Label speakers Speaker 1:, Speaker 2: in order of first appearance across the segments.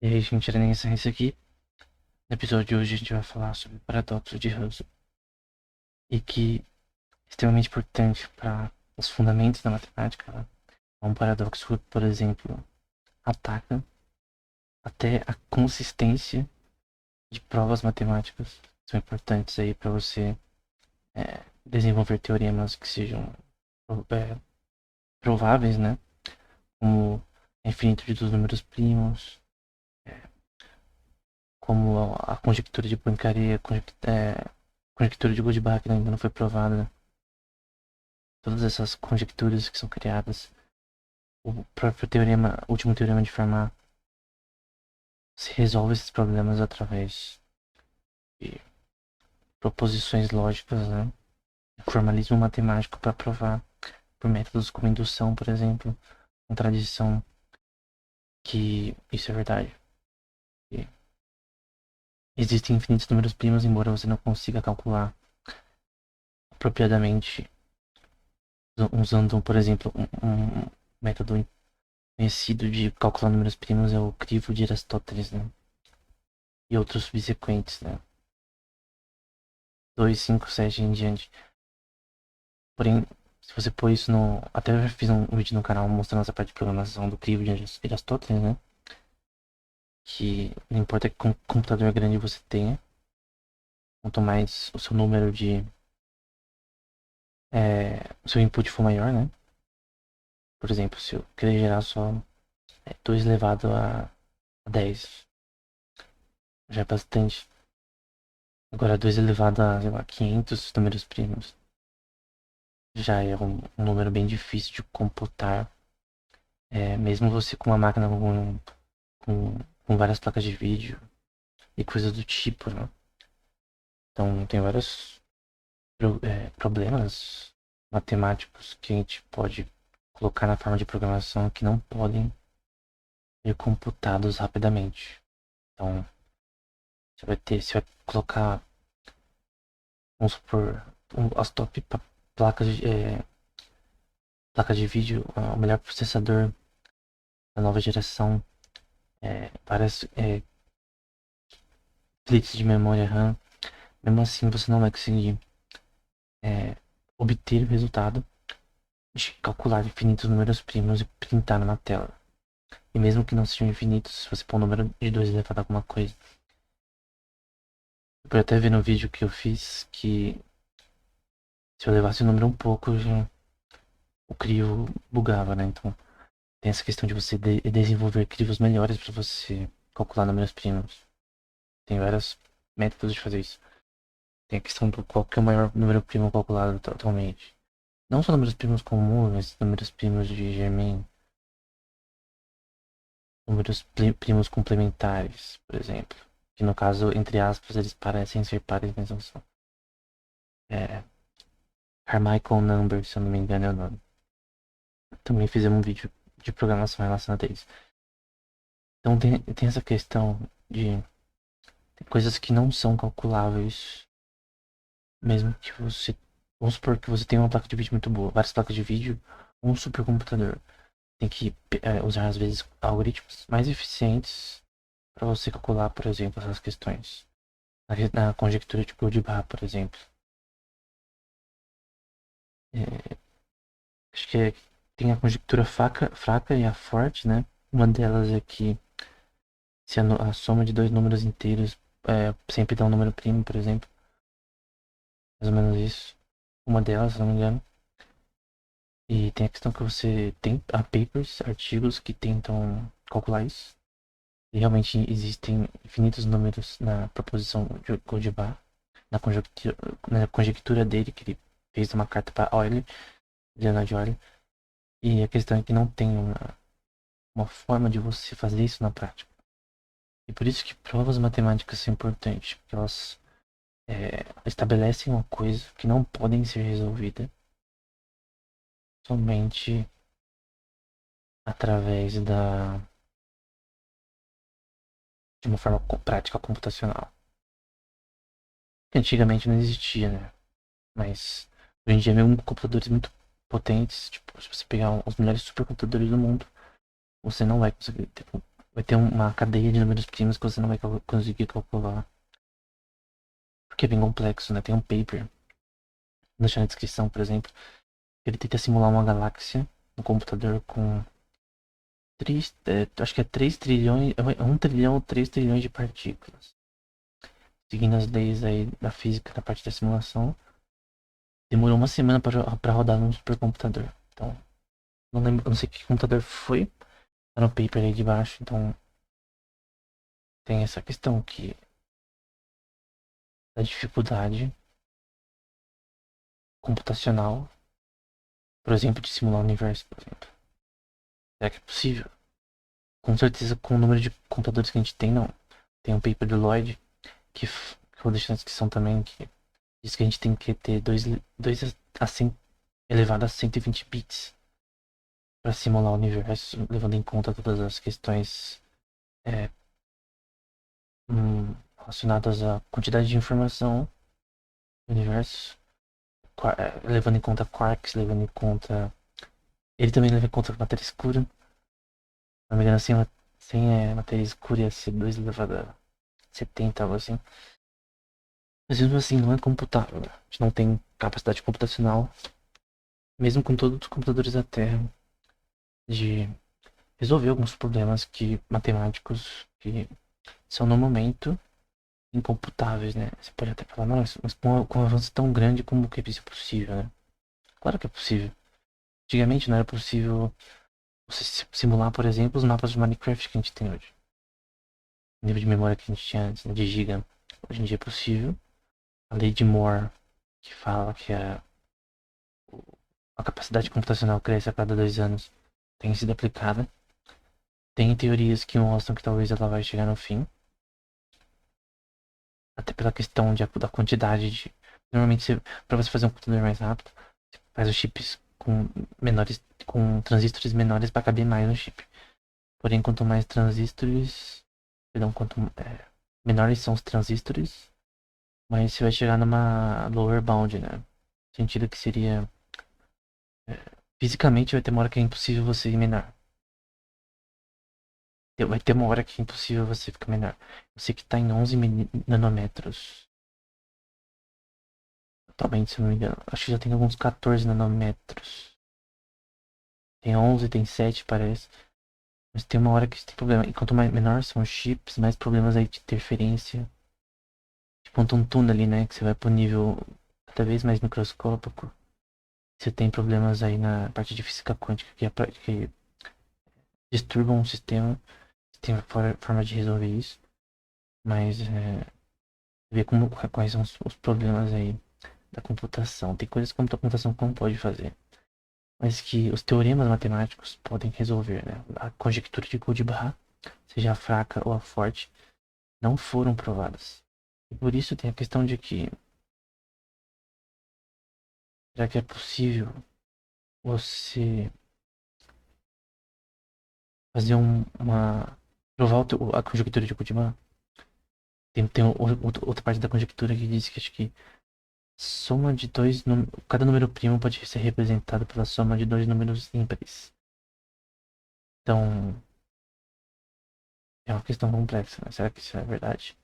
Speaker 1: E aí, gente, era isso aqui. No episódio de hoje a gente vai falar sobre o paradoxo de Russell e que é extremamente importante para os fundamentos da matemática. Né? É um paradoxo que, por exemplo, ataca até a consistência de provas matemáticas. São importantes aí para você desenvolver teoremas que sejam é, prováveis, né? Como a infinitude dos números primos, como a conjectura de Poincaré, conjectura de Goldbach que ainda não foi provada. Todas essas conjecturas que são criadas, o próprio teorema, o último teorema de Fermat, se resolve esses problemas através de proposições lógicas, né? Formalismo matemático para provar por métodos como indução, por exemplo, contradição, que isso é verdade. E existem infinitos números primos, embora você não consiga calcular apropriadamente usando, por exemplo, um método conhecido de calcular números primos é o crivo de Aristóteles, né? E outros subsequentes, né? 2 5 7 em diante. Porém, se você pôr isso no. Até eu já fiz um vídeo no canal mostrando essa parte de programação do crivo de Aristóteles, né? Que não importa que computador grande você tenha, quanto mais o seu número de. O seu input for maior, né? Por exemplo, se eu querer gerar só 2 elevado a 10, já é bastante. Agora 2 elevado a, sei lá, 500 números primos já é um número bem difícil de computar. Mesmo você com uma máquina com várias placas de vídeo e coisas do tipo, né? Então tem vários problemas matemáticos que a gente pode colocar na forma de programação que não podem ser computados rapidamente. Então você vai colocar, vamos supor, as top placas de, placa de vídeo, o melhor processador da nova geração, várias cliques de memória RAM. Mesmo assim, você não vai conseguir obter o resultado de calcular infinitos números primos e printar numa tela. E mesmo que não sejam infinitos, se você pôr um número de 2 elevado a alguma coisa. Eu pude até ver no vídeo que eu fiz que se eu levasse o número um pouco, já, o crivo bugava, né? Então tem essa questão de você desenvolver crivos melhores para você calcular números primos. Tem vários métodos de fazer isso. Tem a questão do qual que é o maior número primo calculado atualmente. Não só números primos comuns, mas números primos de Germain. Números primos complementares, por exemplo. Que no caso, entre aspas, eles parecem ser pares, mas não são. É, Carmichael Number, se eu não me engano é o nome. Também fizemos um vídeo de programação relacionada a isso. Então tem essa questão de coisas que não são calculáveis, mesmo que você. Vamos supor que você tenha uma placa de vídeo muito boa, várias placas de vídeo, um supercomputador. Tem que usar, às vezes, algoritmos mais eficientes para você calcular, por exemplo, essas questões. Na conjectura de Goldbach, por exemplo. É, acho que tem a conjectura fraca e a forte, né? Uma delas é que se a soma de dois números inteiros sempre dá um número primo, por exemplo. Mais ou menos isso. Uma delas, se não me engano. E tem a questão que você tem papers, artigos que tentam calcular isso. E realmente existem infinitos números na proposição de Goldbach, na conjectura dele, que ele fez uma carta para Euler, Leonard Euler. E a questão é que não tem uma forma de você fazer isso na prática. E por isso que provas matemáticas são importantes, porque elas estabelecem uma coisa que não podem ser resolvida somente através de uma forma prática computacional. Que antigamente não existia, né? Mas hoje em dia mesmo computadores muito potentes, tipo, se você pegar os melhores supercomputadores do mundo, você não vai conseguir ter vai ter uma cadeia de números primos que você não vai conseguir calcular. Porque é bem complexo, né? Tem um paper, vou deixar na descrição, por exemplo. Ele tenta simular uma galáxia no computador com acho que é 3 trilhões, 1 trilhão ou 3 trilhões de partículas. Seguindo as leis aí da física, da parte da simulação, demorou uma semana para rodar num supercomputador. Então, não lembro, não sei que computador foi, tá no paper aí de baixo, então tem essa questão que da dificuldade computacional, por exemplo, de simular o universo, por exemplo. Será que é possível? Com certeza, com o número de computadores que a gente tem, não. Tem um paper do Lloyd, que eu vou deixar na descrição também, que diz que a gente tem que ter 2 a 100 elevado a 120 bits para simular o universo, levando em conta todas as questões é, relacionadas à quantidade de informação do universo, levando em conta quarks, levando em conta. Ele também leva em conta a matéria escura. Se não me engano, sem matéria escura ia ser 2 elevado a 70, algo assim. Mas mesmo assim, não é computável. Né? A gente não tem capacidade computacional, mesmo com todos os computadores da Terra, de resolver alguns problemas matemáticos que são no momento incomputáveis, né? Você pode até falar, nossa, mas com um avanço tão grande, como que isso é possível, né? Claro que é possível. Antigamente não era possível você simular, por exemplo, os mapas de Minecraft que a gente tem hoje. O nível de memória que a gente tinha antes, né, de giga, hoje em dia é possível. A lei de Moore, que fala que a capacidade computacional cresce a cada 2 anos, tem sido aplicada. Tem teorias que mostram que talvez ela vai chegar no fim. Até pela questão da quantidade de. Normalmente, para você fazer um computador mais rápido, você faz os chips com transistores menores para caber mais no chip. Porém, quanto mais transistores. Perdão, menores são os transistores, mais você vai chegar numa lower bound, né? No sentido que seria. é, Fisicamente vai ter uma hora que é impossível você ir menor. Vai ter uma hora que é impossível você ficar menor. Eu sei que tá em 11 nanômetros. Atualmente, se eu não me engano. Acho que já tem alguns 14 nanômetros. Tem 11, tem 7, parece. Mas tem uma hora que isso tem problema. E quanto mais menor são os chips, mais problemas aí de interferência. Tipo um túnel ali, né? Que você vai pro nível cada vez mais microscópico. Você tem problemas aí na parte de física quântica que disturbam o sistema. Você tem forma de resolver isso. Mas ver quais são os problemas aí da computação. Tem coisas que a computação não pode fazer. Mas que os teoremas matemáticos podem resolver, né? A conjectura de Goldbach, seja a fraca ou a forte, não foram provadas. E por isso tem a questão de que, será que é possível você fazer provar a conjectura de Goldbach? Tem outra parte da conjectura que diz que acho que soma de cada número primo pode ser representado pela soma de dois números ímpares. Então, é uma questão complexa, né? Será que isso é verdade?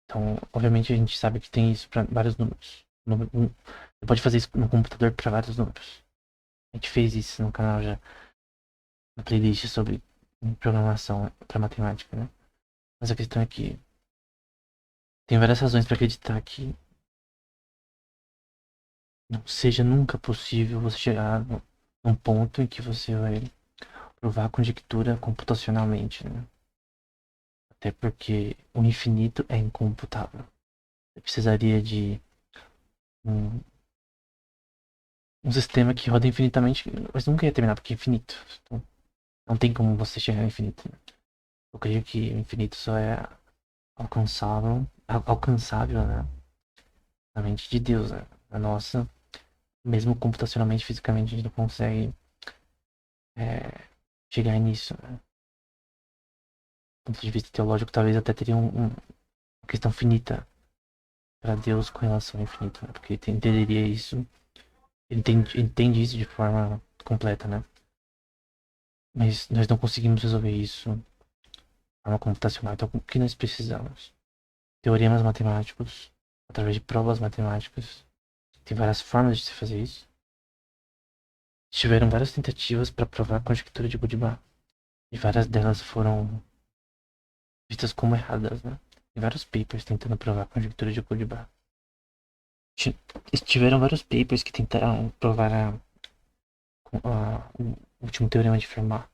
Speaker 1: Então, obviamente, a gente sabe que tem isso para vários números. Você pode fazer isso no computador para vários números. A gente fez isso no canal já, na playlist sobre programação para matemática, né? Mas a questão é que tem várias razões para acreditar que não seja nunca possível você chegar num ponto em que você vai provar a conjectura computacionalmente, né? Até porque o infinito é incomputável. Você precisaria de um, um sistema que roda infinitamente, mas nunca ia terminar porque é infinito. Então, não tem como você chegar ao infinito. Né? Eu creio que o infinito só é alcançável, né? Na mente de Deus, né? A nossa, mesmo computacionalmente, fisicamente, a gente não consegue chegar nisso, né? Do ponto de vista teológico, talvez até teria uma questão finita para Deus com relação ao infinito, né? Porque ele entenderia isso, ele entende isso de forma completa, né? Mas nós não conseguimos resolver isso de forma computacional. Então, o que nós precisamos? Teoremas matemáticos, através de provas matemáticas. Tem várias formas de se fazer isso. Tiveram várias tentativas para provar a conjectura de Goldbach. E várias delas foram vistas como erradas, né? Tem vários papers tentando provar a conjectura de Goldbach. Tiveram vários papers que tentaram provar o último teorema de Fermat.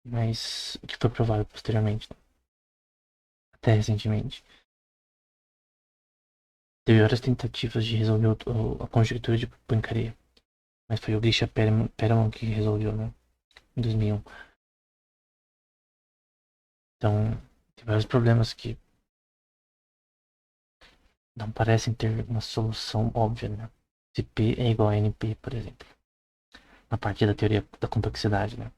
Speaker 1: Mas o que foi provado posteriormente, né? Até recentemente. Teve várias tentativas de resolver a conjectura de Poincaré. Mas foi o Grisha Perelman que resolveu, né? Em 2001. Então, tem vários problemas que não parecem ter uma solução óbvia, né? Se P é igual a NP, por exemplo. Na parte da teoria da complexidade, né?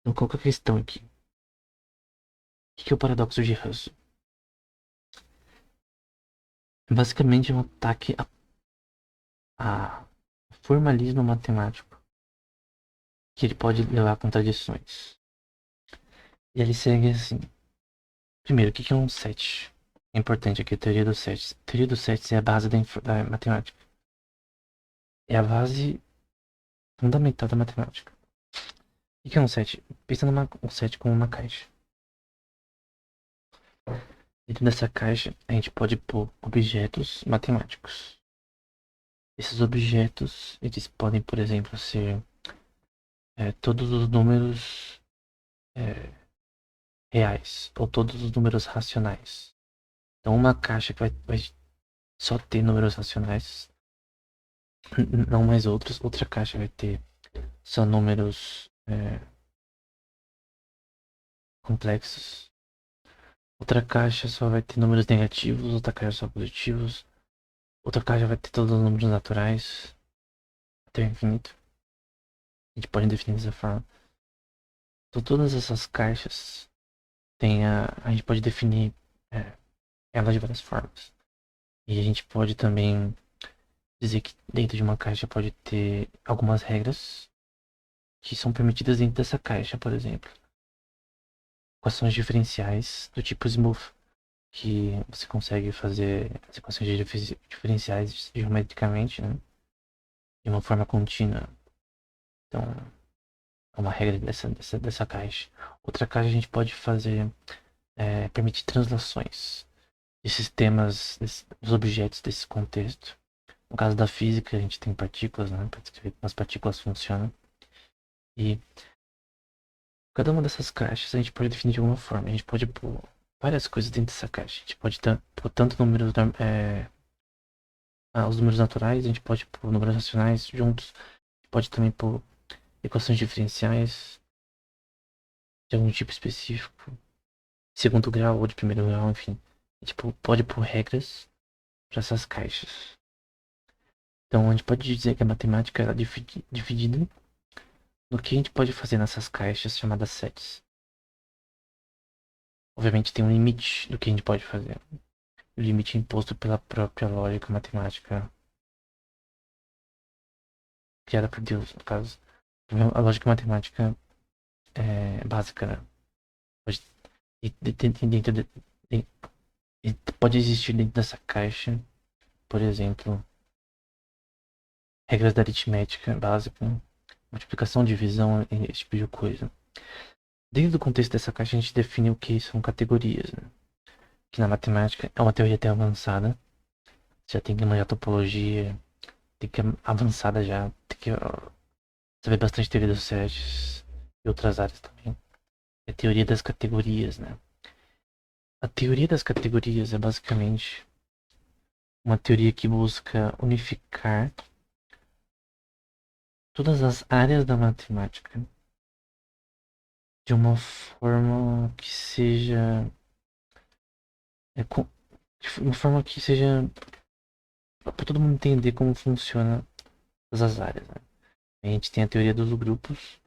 Speaker 1: Então, qual que é a questão aqui? O que é o paradoxo de Russell? Basicamente é um ataque a formalismo matemático, que ele pode levar a contradições. E ele segue assim. Primeiro, o que é um set? É importante aqui a teoria dos sets. A teoria dos sets é a base da matemática. É a base fundamental da matemática. O que é um set? Pensa um set como uma caixa. Dentro dessa caixa, a gente pode pôr objetos matemáticos. Esses objetos, eles podem, por exemplo, ser todos os números é, reais ou todos os números racionais. Então, uma caixa que vai só ter números racionais, não mais outros. Outra caixa vai ter só números complexos. Outra caixa só vai ter números negativos, outra caixa só positivos. Outra caixa vai ter todos os números naturais até o infinito. A gente pode definir dessa forma. Então, todas essas caixas a gente pode definir elas de várias formas. E a gente pode também dizer que dentro de uma caixa pode ter algumas regras que são permitidas dentro dessa caixa, por exemplo. Equações diferenciais do tipo smooth, que você consegue fazer as equações diferenciais geometricamente, né? De uma forma contínua. Então, é uma regra dessa caixa. Outra caixa a gente pode fazer, permitir translações de sistemas, dos objetos desse contexto. No caso da física, a gente tem partículas, né? Para descrever como as partículas funcionam. E cada uma dessas caixas a gente pode definir de alguma forma. A gente pode pôr várias coisas dentro dessa caixa. A gente pode pôr tanto números, os números naturais, a gente pode pôr números racionais juntos. A gente pode também pôr equações diferenciais de algum tipo específico, de segundo grau ou de primeiro grau, enfim. A gente pode pôr regras para essas caixas. Então a gente pode dizer que a matemática é dividida no que a gente pode fazer nessas caixas chamadas sets. Obviamente tem um limite do que a gente pode fazer. O limite imposto pela própria lógica matemática criada por Deus, no caso. A lógica matemática é básica, né? Pode, dentro pode existir dentro dessa caixa, por exemplo, regras da aritmética básica, multiplicação, divisão, esse tipo de coisa. Dentro do contexto dessa caixa, a gente define o que são categorias, né? Que na matemática é uma teoria até avançada. Já tem que manjar topologia, tem que avançada já, tem que saber bastante teoria dos sets e outras áreas também. É a teoria das categorias, né? A teoria das categorias é basicamente uma teoria que busca unificar todas as áreas da matemática de uma forma que seja de uma forma que seja para todo mundo entender como funciona todas as áreas, né? A gente tem a teoria dos grupos,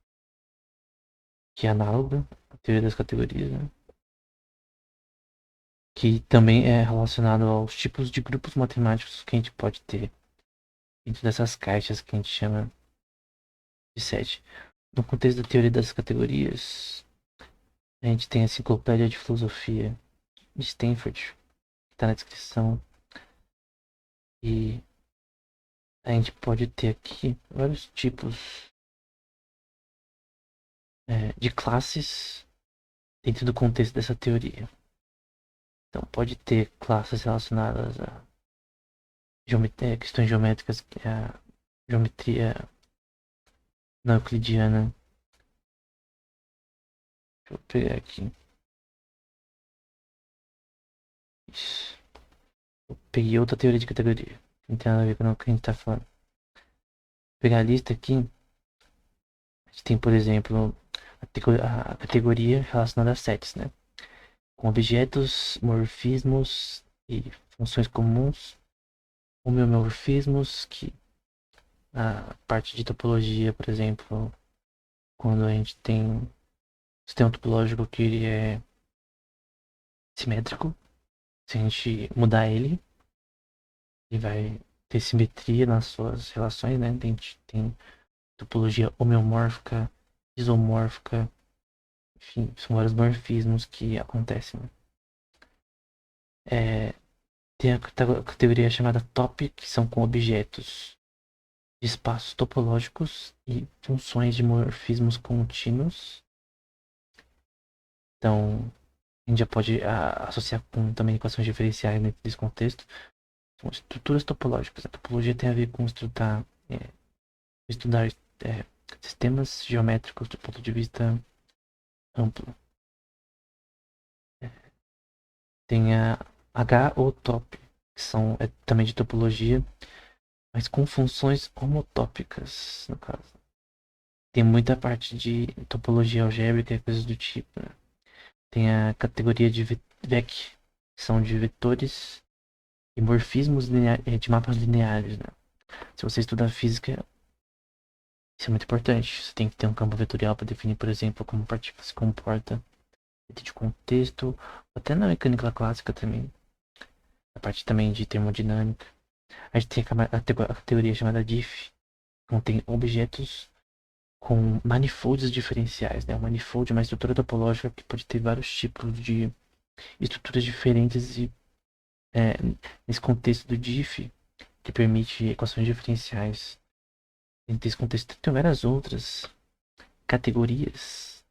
Speaker 1: que é análoga à teoria das categorias, né? Que também é relacionado aos tipos de grupos matemáticos que a gente pode ter dentro dessas caixas que a gente chama de set. No contexto da teoria das categorias, a gente tem a Enciclopédia de Filosofia de Stanford, que está na descrição. E a gente pode ter aqui vários tipos de classes dentro do contexto dessa teoria. Então pode ter classes relacionadas a questões geométricas, a geometria não euclidiana. Deixa eu pegar aqui. Isso. Eu peguei outra teoria de categoria. Não tem nada a ver com o que a gente está falando. Vou pegar a lista aqui. A gente tem, por exemplo, a categoria relacionada a sets, né? Com objetos, morfismos e funções comuns. Homeomorfismos, que a parte de topologia, por exemplo, quando a gente tem um sistema topológico que ele é simétrico, se a gente mudar ele, ele vai ter simetria nas suas relações, né? A gente tem topologia homeomórfica, isomórfica, enfim, são vários morfismos que acontecem, né? Tem a categoria chamada top, que são com objetos de espaços topológicos e funções de morfismos contínuos. Então, a gente já pode associar com também equações diferenciais dentro desse contexto. São estruturas topológicas. A topologia tem a ver com estudar sistemas geométricos do ponto de vista amplo. Tem a H ou top, que são também de topologia, mas com funções homotópicas, no caso. Tem muita parte de topologia algébrica e coisas do tipo, né? Tem a categoria de VEC, que são de vetores e morfismos de mapas lineares, né? Se você estudar física, isso é muito importante. Você tem que ter um campo vetorial para definir, por exemplo, como a partícula se comporta dentro de contexto, até na mecânica clássica também, a parte também de termodinâmica. A gente tem a teoria chamada DIF, que contém objetos com manifolds diferenciais, né? Um manifold é uma estrutura topológica que pode ter vários tipos de estruturas diferentes e é, nesse contexto do DIF, que permite equações diferenciais. Dentro desse contexto tem várias outras categorias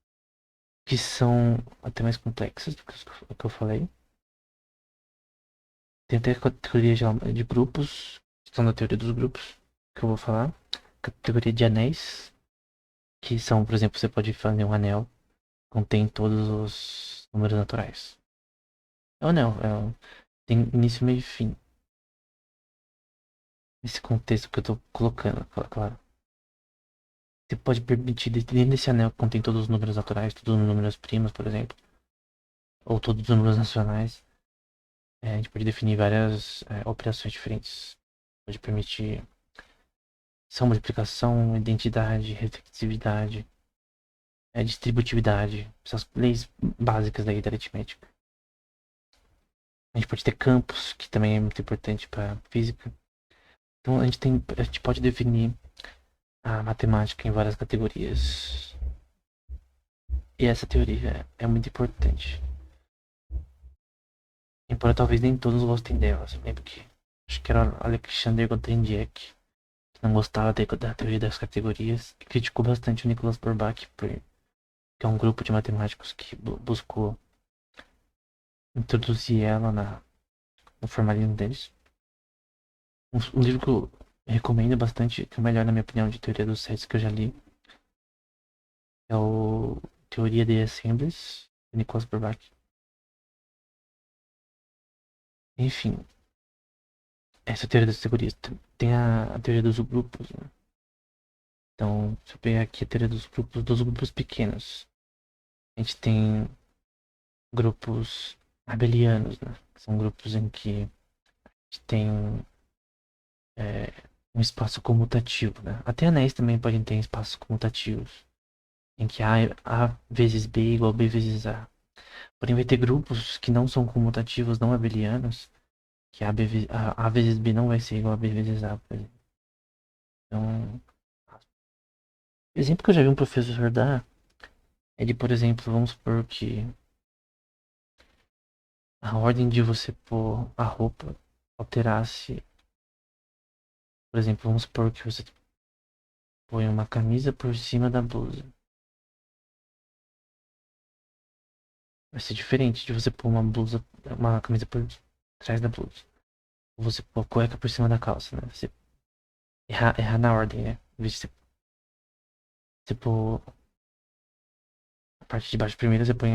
Speaker 1: que são até mais complexas do que o que eu falei. Tem até a categoria de grupos, que são da teoria dos grupos, que eu vou falar. Categoria de anéis, que são, por exemplo, você pode fazer um anel que contém todos os números naturais. É um anel, tem início, meio e fim. Nesse contexto que eu tô colocando, claro. Você pode permitir, dentro desse anel que contém todos os números naturais, todos os números primos, por exemplo, ou todos os números nacionais, a gente pode definir várias operações diferentes. Pode permitir são multiplicação, identidade, reflexividade, distributividade, essas leis básicas da aritmética. A gente pode ter campos, que também é muito importante para física. Então a gente pode definir a matemática em várias categorias. E essa teoria é muito importante. Embora talvez nem todos gostem dela. Eu lembro que acho que era Alexander Grothendieck, que não gostava da teoria das categorias, e criticou bastante o Nicholas Bourbach, que é um grupo de matemáticos que buscou introduzir ela no formalismo deles. Um livro que eu recomendo bastante, que é o melhor na minha opinião de teoria dos sets que eu já li, é o Teoria de Assemblies, de Nicholas Bourbach. Enfim, essa teoria das categorias tem a teoria dos grupos, né? Então, se eu pegar aqui a teoria dos grupos pequenos, a gente tem grupos abelianos, né? Que são grupos em que a gente tem é, um espaço comutativo, né? Até anéis também podem ter espaços comutativos, em que A vezes B é igual a B vezes A. Porém, vai ter grupos que não são comutativos, não abelianos, que A vezes B não vai ser igual a B vezes A, por exemplo. Então, exemplo que eu já vi um professor dar é de, por exemplo, vamos supor que a ordem de você pôr a roupa alterasse. Por exemplo, vamos supor que você põe uma camisa por cima da blusa. Vai ser diferente de você pôr uma camisa por trás da blusa. Ou você pôr a cueca por cima da calça, né? Você errar na ordem, né? Em vez de você pôr a parte de baixo primeiro, você põe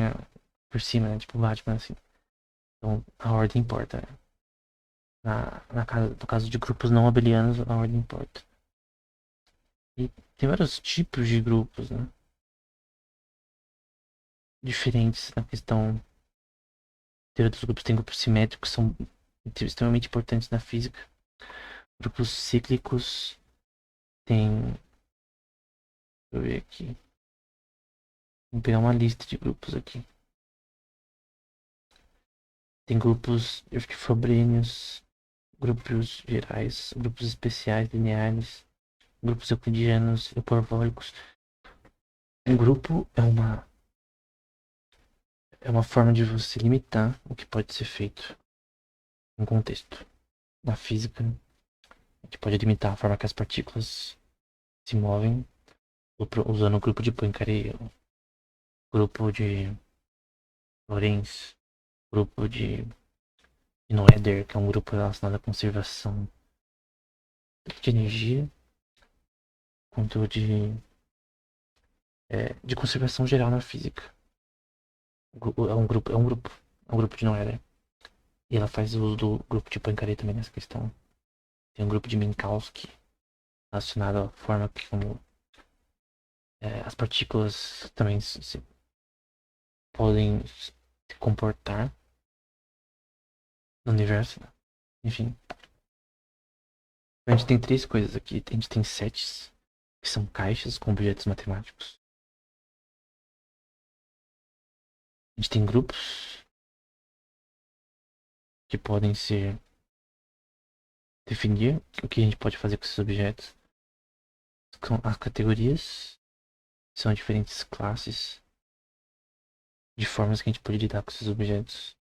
Speaker 1: por cima, né? Tipo Batman, assim. Então a ordem importa, né? No caso de grupos não abelianos, a ordem importa. E tem vários tipos de grupos, né? Diferentes na questão. Teoria dos grupos tem grupos simétricos que são extremamente importantes na física. Grupos cíclicos tem. Deixa eu ver aqui. Vou pegar uma lista de grupos aqui. Tem grupos euclidianos, grupos gerais, grupos especiais, lineares, grupos euclidianos, hiperbólicos. Um grupo é uma forma de você limitar o que pode ser feito em contexto. Na física, a gente pode limitar a forma que as partículas se movem usando o grupo de Poincaré, o grupo de Lorentz, grupo de Noether, que é um grupo relacionado à conservação de energia, quanto de conservação geral na física. É um grupo de Noether. E ela faz uso do grupo de Poincaré também nessa questão. Tem um grupo de Minkowski relacionado à forma que como as partículas também podem se comportar no universo. Enfim, a gente tem três coisas aqui. A gente tem sets, que são caixas com objetos matemáticos. A gente tem grupos que podem definir o que a gente pode fazer com esses objetos. São as categorias, são diferentes classes de formas que a gente pode lidar com esses objetos.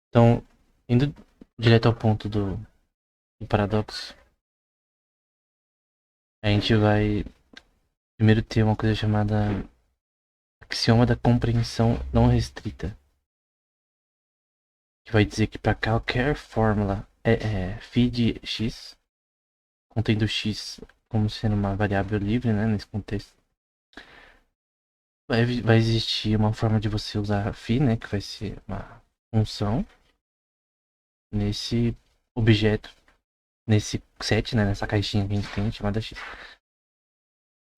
Speaker 1: Então, indo direto ao ponto do paradoxo, a gente vai primeiro ter uma coisa chamada axioma da compreensão não restrita, que vai dizer que para qualquer fórmula φ de x, contendo x como sendo uma variável livre, né, nesse contexto, vai existir uma forma de você usar φ, né, que vai ser uma função nesse objeto, nesse set, né, nessa caixinha que a gente tem chamada x,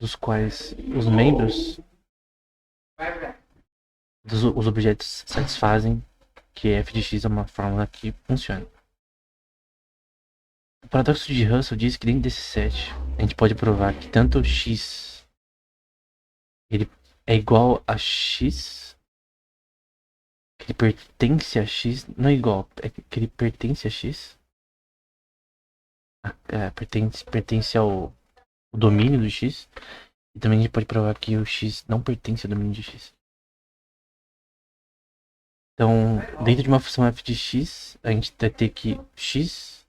Speaker 1: dos quais os membros os objetos satisfazem que f de x é uma fórmula que funciona. O paradoxo de Russell diz que dentro desse set a gente pode provar que tanto x ele é igual a x, que ele pertence a x, não é igual, é que ele pertence a x, pertence ao domínio do x, e também a gente pode provar que o x não pertence ao domínio de x. Então, dentro de uma função f de x, a gente vai ter que x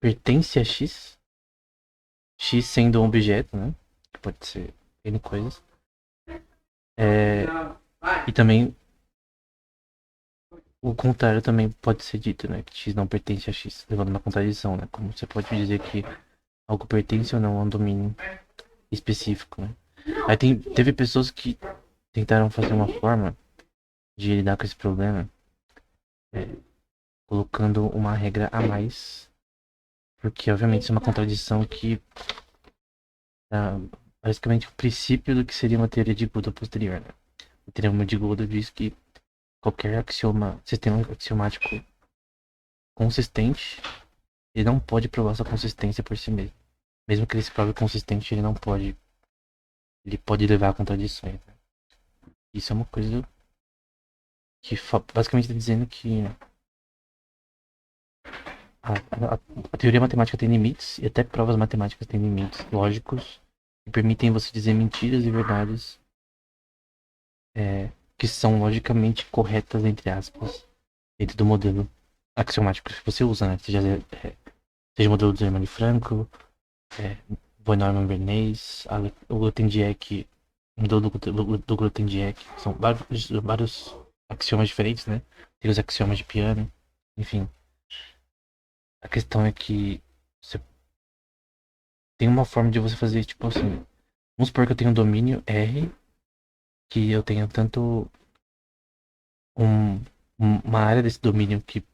Speaker 1: pertence a x, x sendo um objeto, né? Que pode ser N coisas. E também o contrário também pode ser dito, né? Que x não pertence a x, levando uma contradição, né? Como você pode dizer que algo pertence ou não a um domínio específico, né? Aí teve pessoas que tentaram fazer uma forma de lidar com esse problema, colocando uma regra a mais, porque obviamente isso é uma contradição que basicamente o princípio do que seria uma teoria de Gödel posterior, né? A teoria de Gödel diz que qualquer sistema axiomático consistente, ele não pode provar sua consistência por si mesmo. Mesmo que ele se prove consistente, ele não pode. Ele pode levar a contradições. Né? Isso é uma coisa que basicamente está dizendo que A teoria matemática tem limites, e até provas matemáticas têm limites lógicos que permitem você dizer mentiras e verdades que são logicamente corretas, entre aspas, dentro do modelo axiomático que você usa, né? Seja o modelo do Zermani Franco, é, von Neumann Bernays, o Grothendieck, o modelo do Grothendieck. São vários axiomas diferentes, né? Tem os axiomas de Peano, enfim. A questão é que você tem uma forma de você fazer, tipo assim, vamos supor que eu tenho um domínio R, que eu tenho tanto um, uma área desse domínio que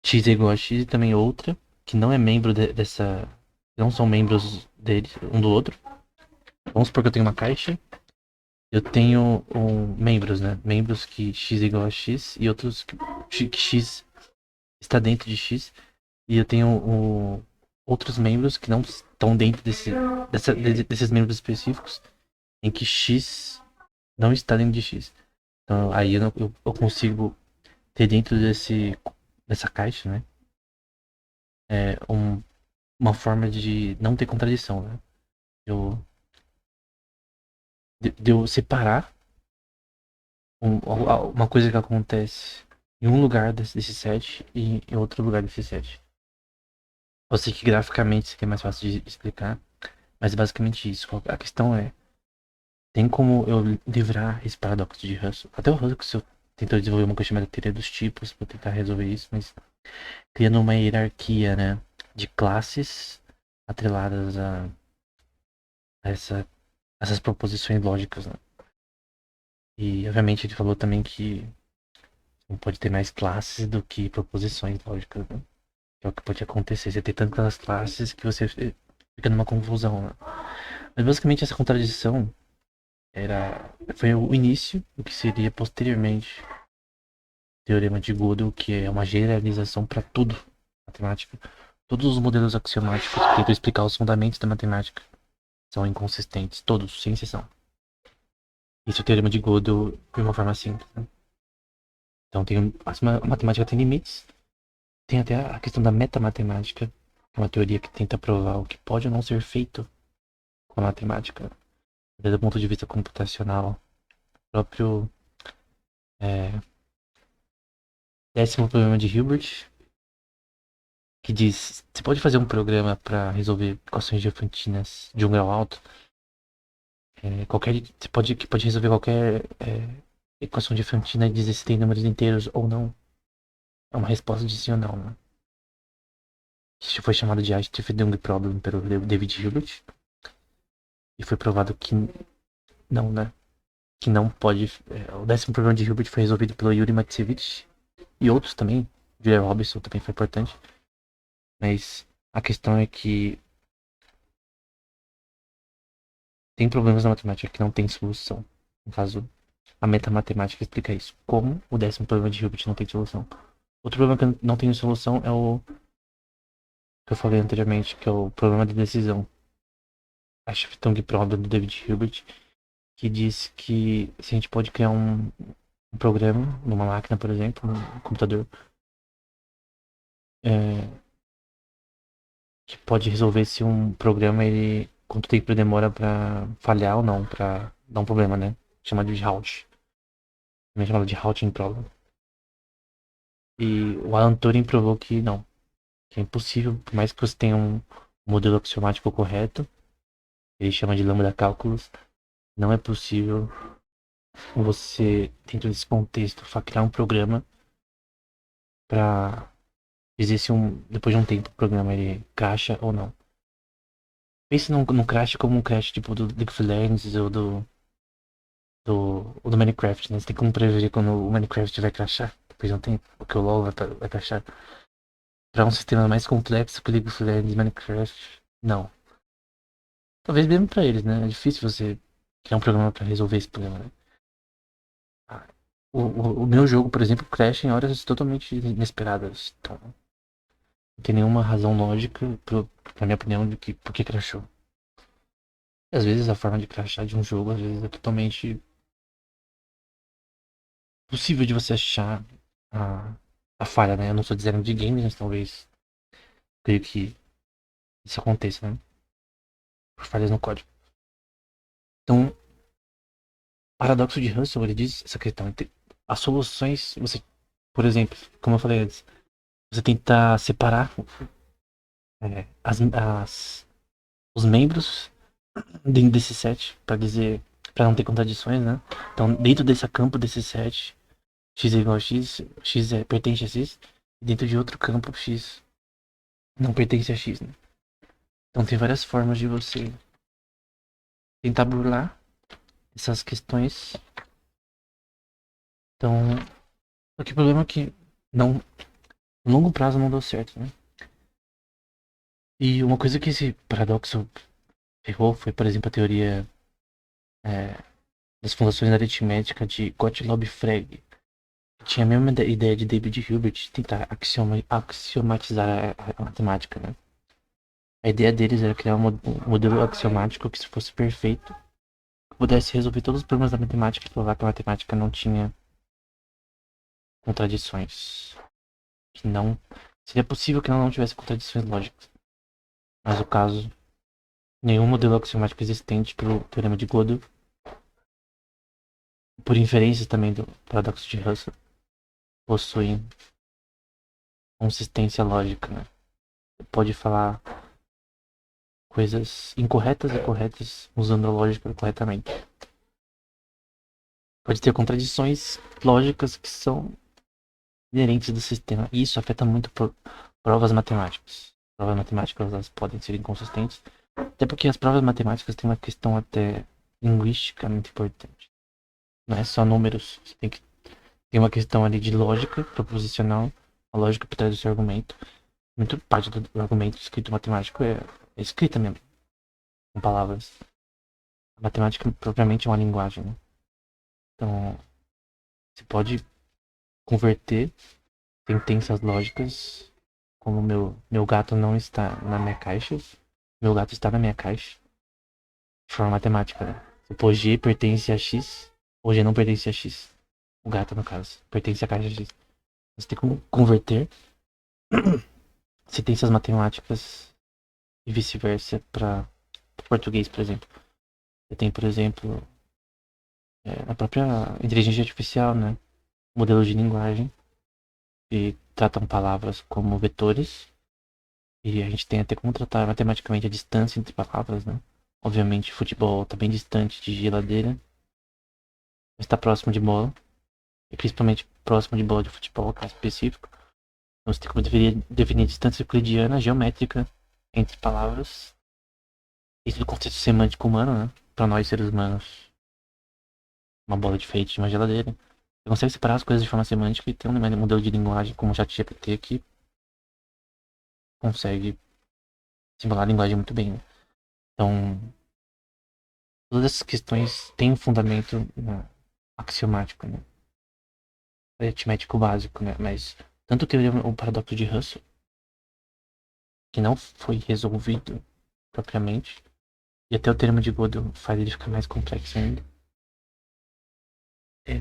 Speaker 1: x é igual a x e também outra, que não é membro dessa. Não são membros deles, um do outro. Vamos supor que eu tenho uma caixa. Eu tenho membros, né? Membros que x é igual a x e outros que x está dentro de x. E eu tenho outros membros que não estão dentro desses membros específicos, em que x não está dentro de x. Então aí eu consigo ter dentro dessa caixa, né? É, uma forma de não ter contradição, né? Eu, de eu separar uma coisa que acontece em um lugar desse set e em outro lugar desse set. Eu sei que graficamente isso aqui é mais fácil de explicar, mas é basicamente isso. A questão é, tem como eu livrar esse paradoxo de Russell? Até o Russell tentou desenvolver uma coisa chamada teoria dos tipos para tentar resolver isso, mas criando uma hierarquia, né, de classes atreladas a essa, essas proposições lógicas, né? E obviamente ele falou também que não pode ter mais classes do que proposições lógicas, né? Que é o que pode acontecer. Você tem tantas classes que você fica numa confusão, né? Mas basicamente essa contradição foi o início do que seria posteriormente o Teorema de Gödel, que é uma generalização para tudo matemática. Todos os modelos axiomáticos que tentam explicar os fundamentos da matemática são inconsistentes, todos, sem exceção. Isso é o Teorema de Gödel de uma forma simples, né? Então a matemática tem limites. Tem até a questão da metamatemática, que é uma teoria que tenta provar o que pode ou não ser feito com a matemática, desde o ponto de vista computacional. O próprio décimo problema de Hilbert, que diz: você pode fazer um programa para resolver equações diafantinas de um grau alto. Que pode resolver qualquer equação diafantina e dizer se tem números inteiros ou não. É uma resposta de sim ou não, né? Isso foi chamado de Einstein-Dung Problem pelo David Hilbert. E foi provado que não, né? Que não pode. O décimo problema de Hilbert foi resolvido pelo Yuri Matsevich e outros também. Julia Robinson também foi importante. Mas a questão é que tem problemas na matemática que não tem solução. No caso, a metamatemática explica isso. Como o décimo problema de Hilbert não tem solução. Outro problema que não tem solução é o que eu falei anteriormente, que é o problema de decisão. A Tung Problem do David Hilbert, que diz que se a gente pode criar um programa numa máquina, por exemplo, num computador, é, que pode resolver se um programa, ele, quanto tempo ele demora pra falhar ou não, pra dar um problema, né? Chamado de Halt. Também é chamado de Halting Problem. E o Alan Turing provou que não, que é impossível, por mais que você tenha um modelo axiomático correto, ele chama de lambda cálculos, não é possível você, dentro desse contexto, criar um programa pra dizer se depois de um tempo o programa ele crasha ou não. Pense num crash como um crash tipo do League of Legends ou do Minecraft, né? Você tem como prever quando o Minecraft vai crashar depois de um tempo, porque o LoL vai crashar. Pra um sistema mais complexo que League of Legends e Minecraft, não. Talvez mesmo pra eles, né? É difícil você criar um programa pra resolver esse problema, né? Ah, o meu jogo, por exemplo, crasha em horas totalmente inesperadas. Então, não tem nenhuma razão lógica, na minha opinião, de que por que crashou. E às vezes a forma de crashar de um jogo, às vezes é totalmente possível de você achar. a falha, né? Eu não sou designer de games, mas talvez creio que isso aconteça, né? Por falhas no código. Então, o paradoxo de Russell, ele diz essa questão entre as soluções, você, por exemplo, como eu falei antes, você tenta separar os membros dentro desse set para dizer, para não ter contradições, né? Então, dentro desse campo desse set, x é igual a x, x pertence a x, e dentro de outro campo, x não pertence a x, né? Então, tem várias formas de você tentar burlar essas questões. Então, só que o problema é que não, no longo prazo não deu certo, né? E uma coisa que esse paradoxo ferrou foi, por exemplo, a teoria é, das fundações da aritmética de Gottlob Frege. Tinha a mesma ideia de David Hilbert de tentar axiomatizar a matemática, né? A ideia deles era criar um modelo axiomático que, se fosse perfeito, pudesse resolver todos os problemas da matemática e provar que a matemática não tinha contradições. Que não seria possível que ela não tivesse contradições lógicas. Mas o caso, nenhum modelo axiomático existente pelo teorema de Gödel, por inferências também do paradoxo de Russell, possui consistência lógica, né? Você pode falar coisas incorretas e corretas usando a lógica corretamente. Pode ter contradições lógicas que são inerentes do sistema. E isso afeta muito provas matemáticas. Provas matemáticas elas podem ser inconsistentes, até porque as provas matemáticas têm uma questão até linguística muito importante. Não é só números, você tem uma questão ali de lógica proposicional, a lógica por trás do seu argumento. Muito parte do argumento escrito matemático é escrita mesmo, com palavras. A matemática propriamente é uma linguagem, né? Então, você pode converter sentenças lógicas como meu gato não está na minha caixa, meu gato está na minha caixa, de forma matemática, né? Supor G pertence a X, ou G não pertence a X. O gato, no caso, pertence à caixa X. Você tem como converter sentenças matemáticas e vice-versa para português, por exemplo. Você tem, por exemplo, a própria inteligência artificial, né? Modelos de linguagem que tratam palavras como vetores. E a gente tem até como tratar matematicamente a distância entre palavras, né? Obviamente, futebol está bem distante de geladeira, mas está próximo de bola. E principalmente próximo de bola de futebol, caso específico. Então, você tem como definir a distância euclidiana, geométrica, entre palavras. Isso do contexto semântico humano, né? Para nós, seres humanos, uma bola diferente de uma geladeira. Você consegue separar as coisas de forma semântica e ter um modelo de linguagem como o ChatGPT que consegue simular a linguagem muito bem, né? Então, todas essas questões têm um fundamento axiomático, né? Aritmético básico, né? Mas tanto o teorema, o paradoxo de Russell, que não foi resolvido propriamente, e até o teorema de Gödel faz ele ficar mais complexo ainda,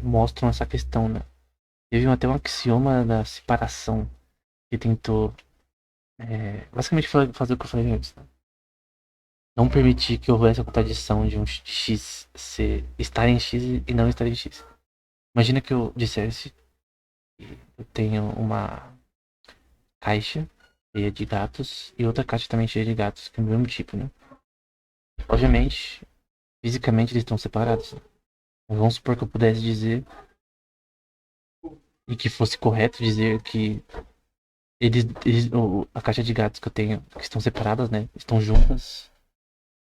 Speaker 1: mostram essa questão, né? Teve até um axioma da separação que tentou basicamente fazer o que eu falei antes, né? Não permitir que houvesse a contradição de um x estar em x e não estar em x. Imagina que eu dissesse que eu tenho uma caixa cheia de gatos e outra caixa também cheia de gatos, que é do mesmo tipo, né? Obviamente, fisicamente eles estão separados, né? Mas vamos supor que eu pudesse dizer, e que fosse correto dizer que a caixa de gatos que eu tenho, que estão separadas, né? Estão juntas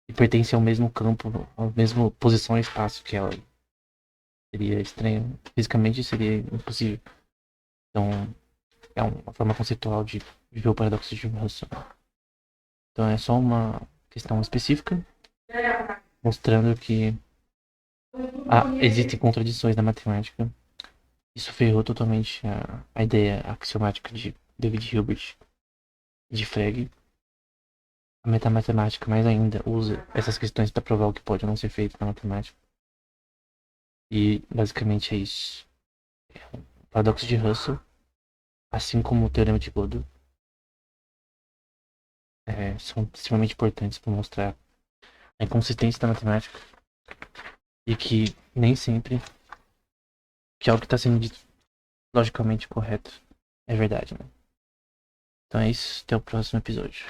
Speaker 1: e pertencem ao mesmo campo, à mesma posição e espaço que ela. Seria estranho. Fisicamente seria impossível. Então, é uma forma conceitual de ver o paradoxo de Russell. Então, é só uma questão específica, mostrando que existem contradições na matemática. Isso ferrou totalmente a ideia axiomática de David Hilbert e de Frege. A metamatemática mais ainda usa essas questões para provar o que pode ou não ser feito na matemática. E basicamente é isso. O paradoxo de Russell assim como o Teorema de Gödel, são extremamente importantes para mostrar a inconsistência da matemática e que nem sempre que algo que está sendo dito logicamente correto é verdade, né? Então é isso, até o próximo episódio.